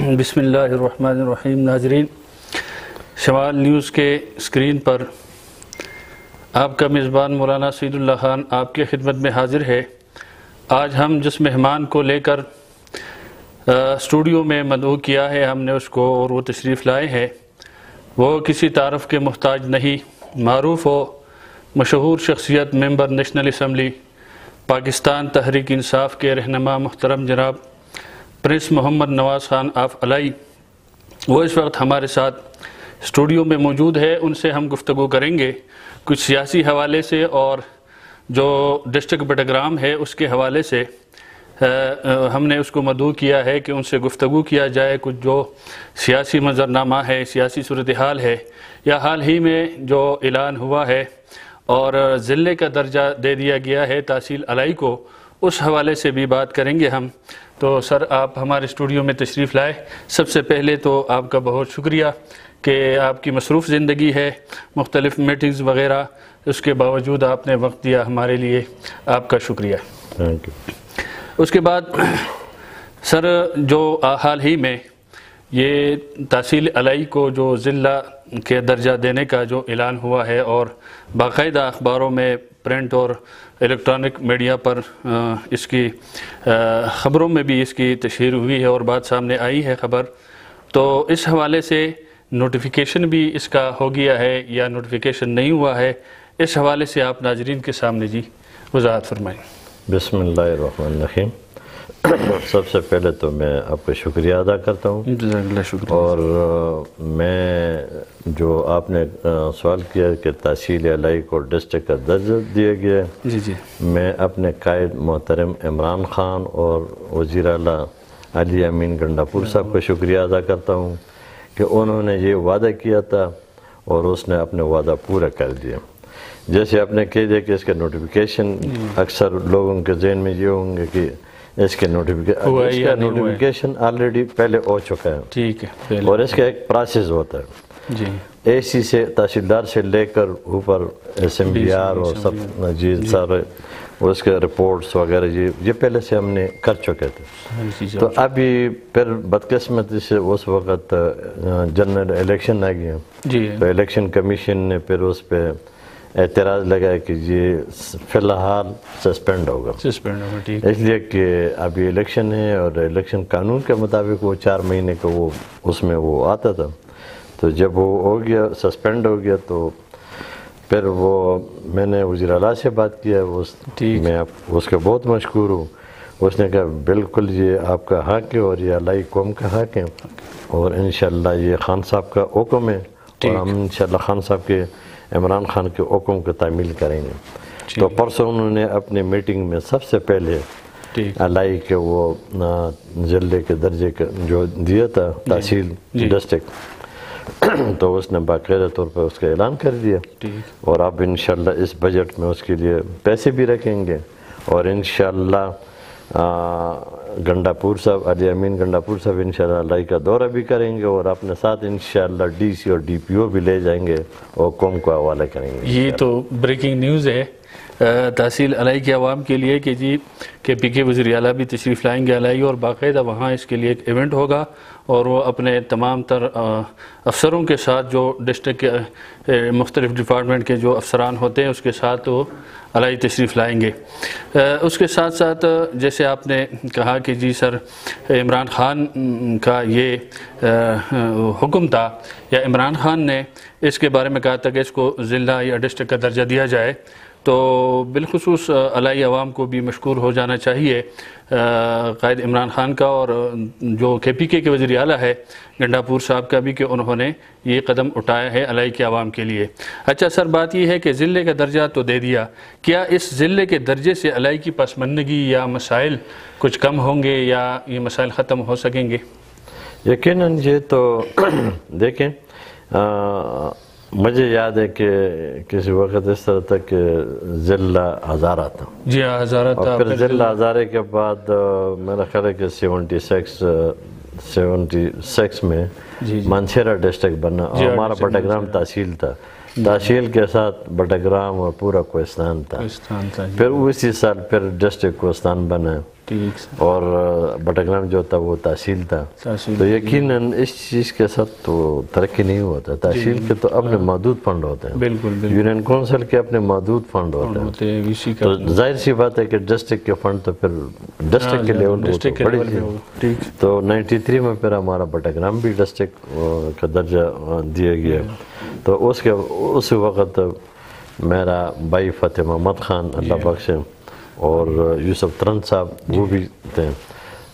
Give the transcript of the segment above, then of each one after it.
بسم اللہ الرحمن الرحیم۔ ناظرین، شمال نیوز کے اسکرین پر آپ کا میزبان مولانا سعید اللہ خان آپ کی خدمت میں حاضر ہے۔ آج ہم جس مہمان کو لے کر اسٹوڈیو میں مدعو کیا ہے ہم نے اس کو، اور وہ تشریف لائے ہیں، وہ کسی تعارف کے محتاج نہیں، معروف و مشہور شخصیت، ممبر نیشنل اسمبلی پاکستان تحریک انصاف کے رہنما محترم جناب پرنس محمد نواز خان آف الائی۔ وہ اس وقت ہمارے ساتھ اسٹوڈیو میں موجود ہے۔ ان سے ہم گفتگو کریں گے کچھ سیاسی حوالے سے، اور جو ڈسٹرکٹ بٹگرام ہے اس کے حوالے سے ہم نے اس کو مدعو کیا ہے کہ ان سے گفتگو کیا جائے۔ کچھ جو سیاسی منظرنامہ ہے، سیاسی صورتحال ہے، یا حال ہی میں جو اعلان ہوا ہے اور ضلع کا درجہ دے دیا گیا ہے تحصیل الائی کو، اس حوالے سے بھی بات کریں گے ہم۔ تو سر، آپ ہمارے اسٹوڈیو میں تشریف لائے، سب سے پہلے تو آپ کا بہت شکریہ کہ آپ کی مصروف زندگی ہے، مختلف میٹنگز وغیرہ، اس کے باوجود آپ نے وقت دیا ہمارے لیے، آپ کا شکریہ۔ Thank you. اس کے بعد سر، جو حال ہی میں یہ تحصیل الائی کو جو ضلع کے درجہ دینے کا جو اعلان ہوا ہے، اور باقاعدہ اخباروں میں، پرنٹ اور الیکٹرانک میڈیا پر اس کی خبروں میں بھی اس کی تشہیر ہوئی ہے اور بات سامنے آئی ہے خبر، تو اس حوالے سے نوٹیفیکیشن بھی اس کا ہو گیا ہے یا نوٹیفیکیشن نہیں ہوا ہے، اس حوالے سے آپ ناظرین کے سامنے جی وضاحت فرمائیں۔ بسم اللہ الرحمن الرحیم۔ سب سے پہلے تو میں آپ کا شکریہ ادا کرتا ہوں، جزاک اللہ شکریہ۔ اور میں جو آپ نے سوال کیا کہ تحصیل الائی کو ڈسٹرکٹ کا درجہ دیا گیا ہے، جی جی، میں اپنے قائد محترم عمران خان اور وزیر اعلیٰ علی امین گنڈاپور صاحب کا شکریہ ادا کرتا ہوں کہ انہوں نے یہ وعدہ کیا تھا اور اس نے اپنے وعدہ پورا کر دیا۔ جیسے آپ نے کہہ دیا کہ اس کے نوٹیفیکیشن، اکثر لوگوں کے ذہن میں یہ ہوں گے کہ اس کے نوٹیفیکیشن آلریڈی پہلے ہو چکا ہے، ٹھیک ہے، اور اس کا ایک پروسیس ہوتا ہے، جی، اے سی سے تحصیلدار سے لے کر اوپر ایس ایم بی آر اور سب جی سارے اس کے رپورٹس وغیرہ یہ پہلے سے ہم نے کر چکے تھے۔ تو ابھی پھر بدقسمتی سے اس وقت جنرل الیکشن آ گیا، تو الیکشن کمیشن نے پھر اس پہ اعتراض لگایا کہ یہ فی الحال سسپینڈ ہوگا، اس لیے کہ ابھی الیکشن ہے، اور الیکشن قانون کے مطابق وہ 4 مہینے کا وہ اس میں وہ آتا تھا۔ تو جب وہ ہو گیا، سسپینڈ ہو گیا، تو پھر وہ میں نے وزیر اعلیٰ سے بات کیا، میں اس کا بہت مشکور ہوں۔ اس نے کہا بالکل یہ آپ کا حق ہے اور یہ الائی قوم کا حق ہے، اور انشاءاللہ یہ خان صاحب کا حکم ہے، اور ہم انشاءاللہ خان صاحب کے، عمران خان کے حکم کو تعمیل کریں گے۔ تو پرسوں انہوں نے اپنی میٹنگ میں سب سے پہلے الائی کے وہ ضلع کے درجے کا جو دیا تھا تحصیل ڈسٹرکٹ، تو اس نے باقاعدہ طور پر اس کا اعلان کر دیا، اور اب انشاءاللہ اس بجٹ میں اس کے لیے پیسے بھی رکھیں گے، اور انشاءاللہ گنڈاپور صاحب، علی امین گنڈاپور صاحب انشاءاللہ الائی کا دورہ بھی کریں گے، اور اپنے ساتھ انشاءاللہ ڈی سی اور ڈی پی او بھی لے جائیں گے اور قوم کو حوالہ کریں گے۔ یہ تو بریکنگ نیوز ہے تحصیل الائی کے عوام کے لیے کہ جی کہ پی کے وزیر اعلیٰ بھی تشریف لائیں گے الائی، اور باقاعدہ وہاں اس کے لیے ایک ایونٹ ہوگا، اور وہ اپنے تمام تر افسروں کے ساتھ، جو ڈسٹرکٹ کے مختلف ڈپارٹمنٹ کے جو افسران ہوتے ہیں اس کے ساتھ وہ الائی تشریف لائیں گے۔ اس کے ساتھ ساتھ جیسے آپ نے کہا کہ جی سر، عمران خان کا یہ حکم تھا، یا عمران خان نے اس کے بارے میں کہا تھا کہ اس کو ضلع یا ڈسٹرکٹ کا درجہ دیا جائے، تو بالخصوص الائی عوام کو بھی مشکور ہو جانا چاہیے قائد عمران خان کا، اور جو کے پی کے وزیر اعلیٰ ہے گنڈاپور صاحب کا بھی، کہ انہوں نے یہ قدم اٹھایا ہے الائی کے عوام کے لیے۔ اچھا سر، بات یہ ہے کہ ضلع کا درجہ تو دے دیا، کیا اس ضلع کے درجے سے الائی کی پسماندگی یا مسائل کچھ کم ہوں گے، یا یہ مسائل ختم ہو سکیں گے؟ یقیناً یہ تو دیکھیں، مجھے یاد ہے کہ کسی وقت اس طرح تھا کہ ضلع ہزارہ تھا، جی ہاں، ہزارہ تھا، اور پھر ضلع ہزارے کے بعد میرا خیال ہے کہ 76 میں مانسہرہ ڈسٹرکٹ بنا، اور ہمارا بٹگرام تحصیل تھا، تحصیل کے ساتھ بٹگرام اور پورا کوہستان تھا، پھر اسی سال پھر ڈسٹرکٹ کوہستان بنا، اور بٹاگرام جو تھا وہ تحصیل تھا، تو یقیناً اس چیز کے ساتھ تو ترقی نہیں ہوتا. تحصیل کے تو اپنے محدود فنڈ ہوتے ہیں، یونین کونسل کے اپنے محدود فنڈ ہوتے ہیں، تو ظاہر سی بات ہے کہ ڈسٹرکٹ کے فنڈ تو پھر ڈسٹرکٹ کے لیول پہ بڑی چیز. تو 93 میں پھر ہمارا بٹاگرام بھی ڈسٹرکٹ کا درجہ دیا گیا. تو اس وقت میرا بھائی فتح محمد خان اللہ بخشے اور یوسف ترن صاحب وہ بھی تھے.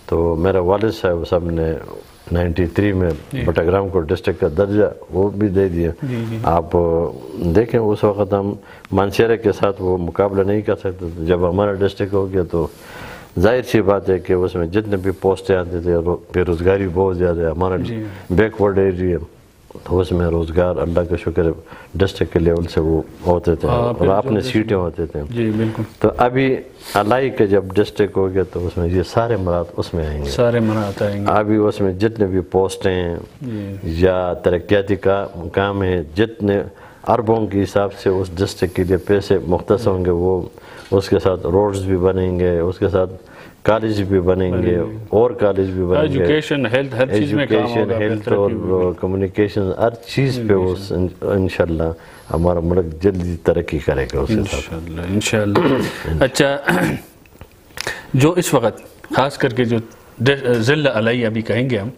تو میرا والد صاحب سب نے 93 میں بٹاگرام کو ڈسٹرکٹ کا درجہ وہ بھی دے دیا. آپ دیکھیں اس وقت ہم مانسہرہ کے ساتھ وہ مقابلہ نہیں کر سکتے. جب ہمارا ڈسٹرکٹ ہو گیا تو ظاہر سی بات ہے کہ اس میں جتنے بھی پوسٹیں آتے تھے بے روزگاری بہت زیادہ ہے. ہمارا بیکورڈ ایریا تو اس میں روزگار اللہ کا شکر ہے ڈسٹرکٹ کے لیول سے وہ ہوتے تھے اور اپنے سیٹیں ہوتے تھے. تو ابھی الائی کا جب ڈسٹرکٹ ہو گیا تو اس میں یہ سارے مراد اس میں آئیں گے. ابھی اس میں جتنے بھی پوسٹیں ہیں یا ترقیاتی کام ہیں، جتنے اربوں کے حساب سے اس ڈسٹرکٹ کے لیے پیسے مختص ہوں گے، وہ اس کے ساتھ روڈز بھی بنیں گے، اس کے ساتھ کالج بھی بنیں گے اور کالج بھی بنیں گے، ایجوکیشن ہیلتھ اور کمیونیکیشن ہر چیز پہ وہ انشاءاللہ ہمارا ملک جلدی ترقی کرے گا اس کے ساتھ انشاءاللہ. اچھا، جو اس وقت خاص کر کے جو ضلع الائی ابھی کہیں گے ہم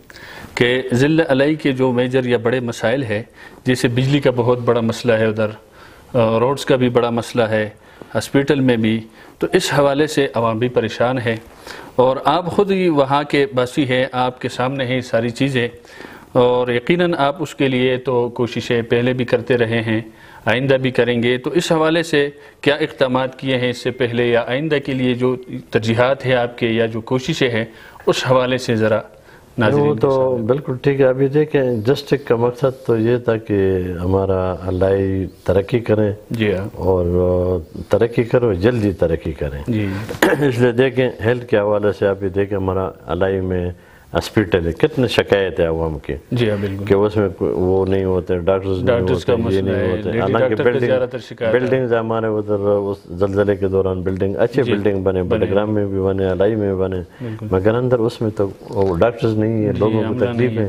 کہ ضلع الائی کے جو میجر یا بڑے مسائل ہے، جیسے بجلی کا بہت بڑا مسئلہ ہے، ادھر روڈز کا بھی بڑا مسئلہ ہے، ہسپیٹل میں بھی، تو اس حوالے سے عوام بھی پریشان ہے. اور آپ خود ہی وہاں کے باسی ہیں، آپ کے سامنے ہیں ساری چیزیں، اور یقیناً آپ اس کے لیے تو کوششیں پہلے بھی کرتے رہے ہیں، آئندہ بھی کریں گے. تو اس حوالے سے کیا اقدامات کیے ہیں اس سے پہلے یا آئندہ کے لیے جو ترجیحات ہیں آپ کے یا جو کوششیں ہیں اس حوالے سے ذرا ناظرین؟ وہ تو بالکل ٹھیک ہے. ابھی دیکھیں ڈسٹرکٹ کا مقصد تو یہ تھا کہ ہمارا الائی ترقی کریں، جی ہاں، اور ترقی کرو جلدی ترقی کریں. اس لیے دیکھیں ہیلتھ کے حوالے سے ابھی دیکھیں ہمارا الائی میں ہسپیٹل ہے، کتنے شکایت ہے عوام کی جی ہاں بالکل کہ اس میں وہ نہیں ہوتے، ڈاکٹرز نہیں ہوتے، یہ نہیں ہوتے. حالانکہ بلڈنگز ہمارے ادھر اس زلزلے کے دوران بلڈنگ اچھے بلڈنگ بنے، بٹاگرام میں بھی بنے، الائی میں بھی بنے، مگر اندر اس میں تو ڈاکٹرز نہیں ہیں، لوگوں کو تکلیف ہے.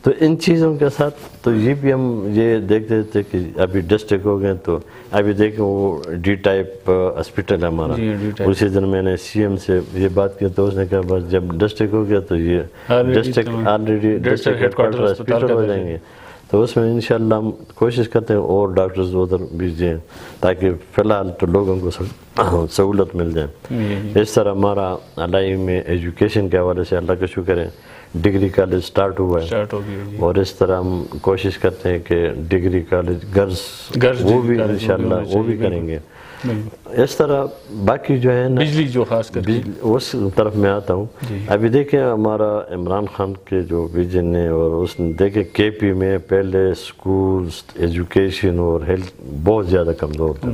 تو ان چیزوں کے ساتھ تو یہ بھی ہم یہ دیکھتے تھے کہ ابھی ڈسٹرکٹ ہو گئے تو ابھی دیکھیں وہ ڈی ٹائپ ہسپیٹل ہے ہمارا. اسی دن میں نے سی ایم سے یہ بات کی تو اس نے کہا بس جب ڈسٹرکٹ ہو گیا تو یہ district already district headquarter hospital ہو جائیں گے. تو اس میں انشاءاللہ ہم کوشش کرتے ہیں اور ڈاکٹرز ادھر بھیجیں تاکہ فی الحال تو لوگوں کو سہولت مل جائے. اس طرح ہمارا الائی میں ایجوکیشن کے حوالے سے اللہ کا شکر ہے ڈگری کالج سٹارٹ ہوا ہے، اور اس طرح ہم کوشش کرتے ہیں کہ ڈگری کالج گرلز وہ بھی انشاءاللہ وہ بھی کریں گے. اس طرح باقی جو ہے نا بجلی جو خاص کر اس طرف میں آتا ہوں. ابھی دیکھیں ہمارا عمران خان کے جو ویژن ہے اور اس نے دیکھیں کے پی میں پہلے سکولز ایجوکیشن اور ہیلتھ بہت زیادہ کمزور تھے.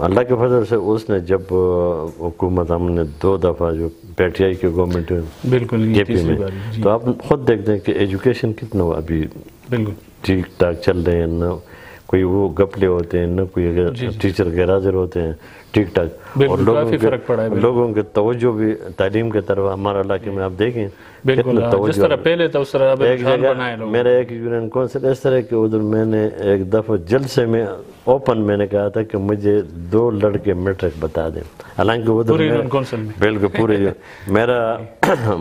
اللہ کے فضل سے اس نے جب حکومت ہم نے 2 دفعہ جو پی ٹی آئی کی گورنمنٹ بالکل کے پی میں، تو آپ خود دیکھتے ہیں کہ ایجوکیشن کتنا ابھی ٹھیک ٹھاک چل رہے ہیں، نہ کوئی وہ گپلے ہوتے ہیں، نہ کوئی ٹیچر غیر حاضر ہوتے ہیں، ٹھیک ٹھاک. اور لوگوں کے توجہ بھی تعلیم کے طرف ہمارے علاقے میں آپ دیکھیں کتنا توجہ. میرا ایک یونین کونسل اس طرح کہ ادھر میں نے ایک دفعہ جلسے میں اوپن میں نے کہا تھا کہ مجھے 2 لڑکے میٹرک بتا دیں، حالانکہ ادھر بالکل پورے میرا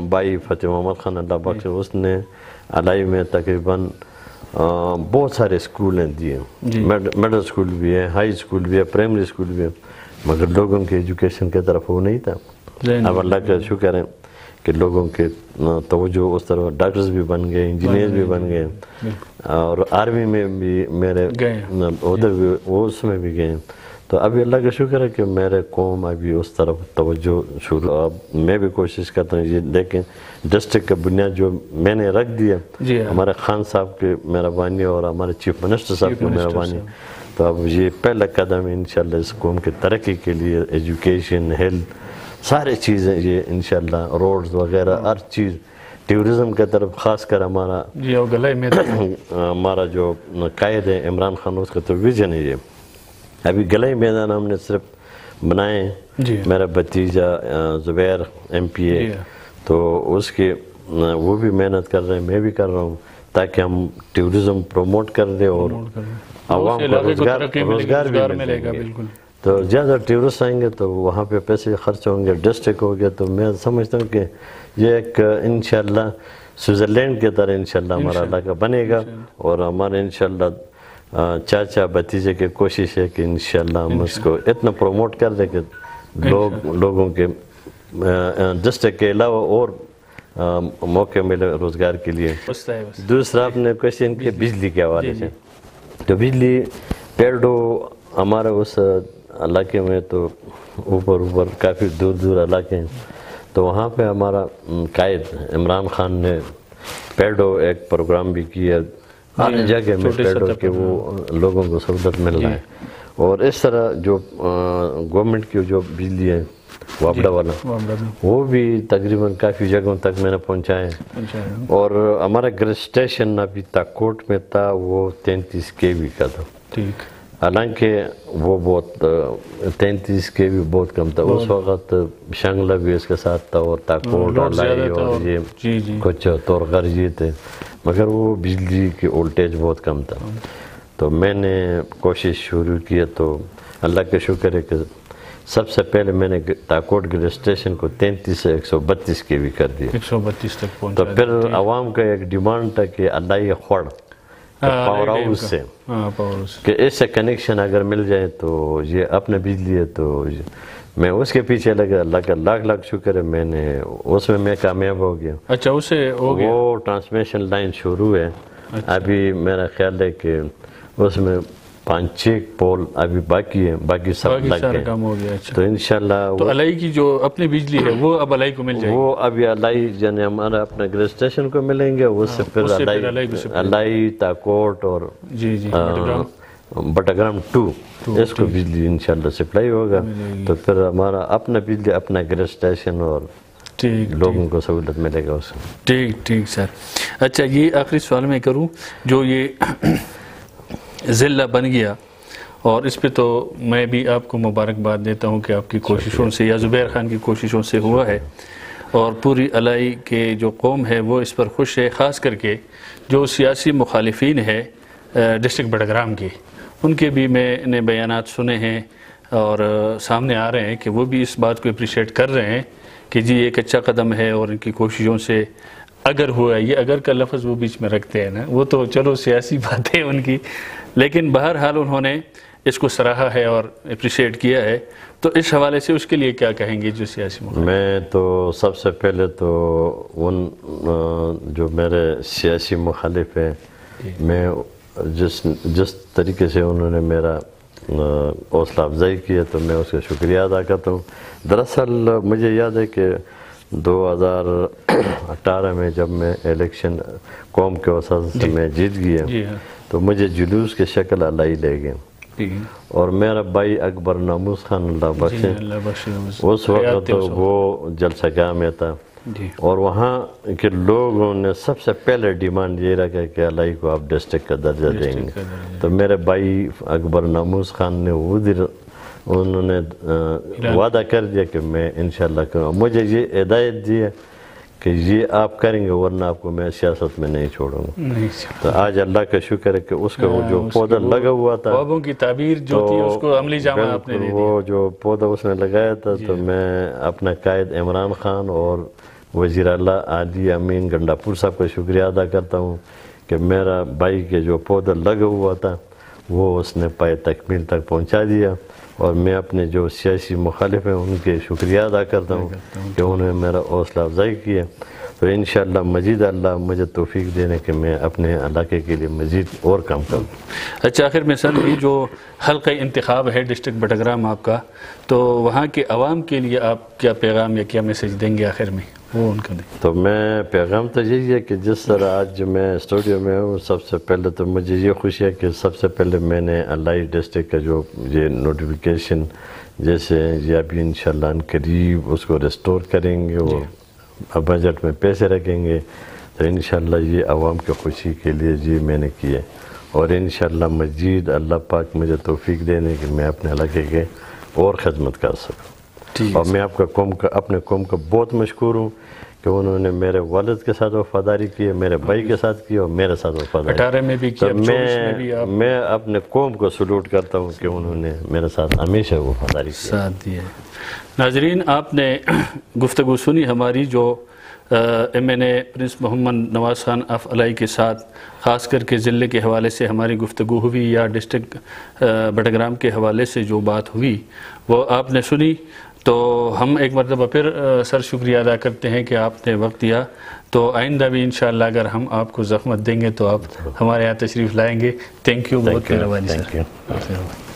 بھائی فتح محمد خان اللہ بخش اس نے الائی میں تقریباً بہت سارے اسکولیں دیے، مڈل اسکول بھی ہے، ہائی اسکول بھی ہے، پرائمری اسکول بھی ہے، مگر لوگوں کے ایجوکیشن کی طرف وہ نہیں تھا. اب اللہ کا شکر ہے کہ لوگوں کے توجہ اس طرح ڈاکٹرز بھی بن گئے، انجینئر بھی بن گئے، اور آرمی میں بھی میرے ادھر بھی وہ اس میں بھی گئے. تو ابھی اللہ کا شکر ہے کہ میرے قوم ابھی اس طرف توجہ شروع. اب میں بھی کوشش کرتا ہوں یہ دیکھیں ڈسٹرکٹ کا بنیاد جو میں نے رکھ دیا ہمارے خان صاحب کی مہربانی اور ہمارے چیف منسٹر صاحب کی مہربانی. تو اب یہ پہلا قدم ہے انشاءاللہ اس قوم کی ترقی کے لیے، ایجوکیشن ہیلتھ سارے چیزیں یہ انشاءاللہ روڈز وغیرہ ہر چیز. ٹیورزم کی طرف خاص کر ہمارا جو قائد ہے عمران خان اس کا تو ویژن ہے یہ. ابھی گلئی میدان ہم نے صرف بنائیں. میرا بھتیجا زبیر MPA تو اس کے وہ بھی محنت کر رہے ہیں, میں بھی کر رہا ہوں, تاکہ ہم ٹورزم پروموٹ کر دیں اور عوام کو روزگار بھی ملے گا. تو زیادہ ٹورسٹ آئیں گے تو وہاں پہ پیسے خرچ ہوں گے, ڈسٹرکٹ ہو گیا. تو میں سمجھتا ہوں کہ یہ ایک انشاءاللہ سوئٹزرلینڈ کی طرح انشاءاللہ ہمارا علاقہ بنے گا, اور ہمارے انشاءاللہ چاچا بھتیجے کی کوشش ہے کہ انشاءاللہ ہم اس کو اتنا پروموٹ کر دیں کہ لوگوں کے ڈسٹرکٹ کے علاوہ اور موقع ملے روزگار کے لیے. دوسرا آپ نے کوشچن کیا بجلی کے حوالے سے. تو بجلی پیڑو ہمارے اس علاقے میں تو اوپر کافی دور علاقے ہیں, تو وہاں پہ ہمارا قائد عمران خان نے پیڈو ایک پروگرام بھی کیا ہر جگہ میں پیڈو کے وہ لوگوں کو سہولت مل رہا ہے. اور اس طرح جو گورنمنٹ کی جو بجلی ہے وابڈا والا وہ بھی تقریباً کافی جگہوں تک میں نے پہنچایا ہے. اور ہمارا گریڈ اسٹیشن ابھی تاکوٹ میں تھا وہ 33 kV کا تھا, حالانکہ وہ بہت 33 kV بہت کم تھا اس وقت. شنگلہ بھی اس کے ساتھ تھا اور تاکوٹ الائی اور یہ کچھ تورغر یہ تھے, مگر وہ بجلی کی وولٹیج بہت کم تھا. تو میں نے کوشش شروع کی تو اللہ کا شکر ہے کہ سب سے پہلے میں نے تاکوٹ گریڈ اسٹیشن کو 33 سے 132 kV کر دیا. 132 تک پہنچا. تو پھر عوام کا ایک ڈیمانڈ تھا کہ الائی خوڑ پاور ہاؤس سے کہ اس سے کنیکشن اگر مل جائے تو یہ اپنے بجلی ہے. تو میں اس کے پیچھے لگا, اللہ کا لاکھ شکر ہے میں نے اس میں کامیاب ہو گیا. اچھا اسے وہ ٹرانسمیشن لائن شروع ہے. ابھی میرا خیال ہے کہ اس میں 5-6 پول ابھی باقی ہیں, باقی سب لگ گئے. تو انشاءاللہ تو الائی کی جو اپنی بجلی ہے وہ اب الائی کو مل جائے گی. وہ ابھی الائی یعنی ہمارا اپنے گریڈ اسٹیشن کو ملیں گے, اس سے پھر الائی تاکوٹ اور بٹاگرام 2 اس کو بجلی انشاءاللہ سپلائی ہوگا. تو پھر ہمارا اپنا بجلی اپنا گریڈ اسٹیشن اور لوگوں کو سہولت ملے گا اس میں. ٹھیک سر. اچھا یہ آخری سوال میں کروں, جو یہ ضلع بن گیا اور اس پہ تو میں بھی آپ کو مبارکباد دیتا ہوں کہ آپ کی کوششوں سے یا زبیر خان کی کوششوں سے ہوا ہے, اور پوری الائی کے جو قوم ہے وہ اس پر خوش ہے. خاص کر کے جو سیاسی مخالفین ہے ڈسٹرکٹ بٹگرام کے, ان کے بھی میں نے بیانات سنے ہیں اور سامنے آ رہے ہیں کہ وہ بھی اس بات کو اپریشیٹ کر رہے ہیں کہ جی ایک اچھا قدم ہے, اور ان کی کوششوں سے اگر ہوا ہے. یہ اگر کا لفظ وہ بیچ میں رکھتے ہیں نا, وہ تو چلو سیاسی بات ہے ان کی, لیکن بہرحال انہوں نے اس کو سراہا ہے اور اپریشیٹ کیا ہے. تو اس حوالے سے اس کے لیے کیا کہیں گے جو سیاسی مخالف؟ میں تو سب سے پہلے تو ان جو میرے سیاسی مخالف ہیں, میں جس طریقے سے انہوں نے میرا حوصلہ افزائی کی ہے تو میں اس کا شکریہ ادا کرتا ہوں. دراصل مجھے یاد ہے کہ 2018 میں جب میں الیکشن قوم کے وسط سے میں جیت گیا تو مجھے جلوس کی شکل الائی لے گئے, اور میرا بھائی اکبر ناموس خان اللہ بخشے اس وقت وہ جلسہ گاہ میں تھا, اور وہاں کے لوگوں نے سب سے پہلے ڈیمانڈ یہ رکھا کہ الائی کو آپ ڈسٹرکٹ کا درجہ دیں گے. تو میرے بھائی اکبر ناموس خان نے انہوں نے وعدہ کر دیا کہ میں انشاءاللہ کروں. مجھے یہ ہدایت دی ہے کہ یہ آپ کریں گے ورنہ آپ کو میں سیاست میں نہیں چھوڑوں گا. تو آج اللہ کا شکر ہے کہ اس کا وہ جو پودا لگا ہوا تھا, خوابوں کی تعبیر جو تھی اس کو عملی جامہ آپ نے دے دیا. وہ جو پودا اس نے لگایا تھا, تو میں اپنا قائد عمران خان اور وزیر اعلیٰ عالی امین گنڈاپور صاحب کا شکریہ ادا کرتا ہوں کہ میرا بھائی کے جو پودا لگا ہوا تھا وہ اس نے پائے تکمیل تک پہنچا دیا. اور میں اپنے جو سیاسی مخالف ہیں ان کے شکریہ ادا کرتا ہوں کہ انہوں نے میرا حوصلہ افزائی کی ہے. تو انشاءاللہ مزید اللہ مجھے توفیق دینے کہ میں اپنے علاقے کے لیے مزید اور کام کروں. اچھا آخر میں سر, یہ جو حلقہ انتخاب ہے ڈسٹرکٹ بٹگرام آپ کا, تو وہاں کے عوام کے لیے آپ کیا پیغام یا کیا میسیج دیں گے آخر میں, وہ ان کا دیں؟ تو میں پیغام تو یہی ہے کہ جس طرح آج میں اسٹوڈیو میں ہوں, سب سے پہلے تو مجھے یہ خوشی ہے کہ سب سے پہلے میں نے الائی ڈسٹرکٹ کا جو یہ نوٹیفیکیشن جیسے یہ ابھی انشاءاللہ ان قریب اس کو ریسٹور کریں گے, وہ بجٹ میں پیسے رکھیں گے, تو انشاءاللہ یہ عوام کی خوشی کے لیے جی میں نے کیا. اور انشاءاللہ مزید اللہ پاک مجھے توفیق دینے کہ میں اپنے علاقے کے اور خدمت کر سکوں. اور میں آپ کا اپنے قوم کا بہت مشکور ہوں کہ انہوں نے میرے والد کے ساتھ وفاداری کی، میرے بھائی کے ساتھ کی اور میرے ساتھ وفاداری 18 میں بھی کی، 24 میں بھی آپ میں اپنے قوم کو سلوٹ کرتا ہوں کہ انہوں نے میرے ساتھ ہمیشہ وفاداری کی ساتھ دی ہے. ناظرین، آپ نے گفتگو سنی ہماری جو MNA prince Muhammad Nawaz Khan of Allai کے ساتھ خاص کر کے ضلع کے حوالے سے ہماری گفتگو ہوئی یا ڈسٹرکٹ بٹگرام کے حوالے سے جو بات ہوئی وہ آپ نے سنی. تو ہم ایک مرتبہ پھر سر شکریہ ادا کرتے ہیں کہ آپ نے وقت دیا. تو آئندہ بھی انشاءاللہ اگر ہم آپ کو زحمت دیں گے تو آپ ہمارے یہاں تشریف لائیں گے. تھینک یو، بہت مہربانی سر.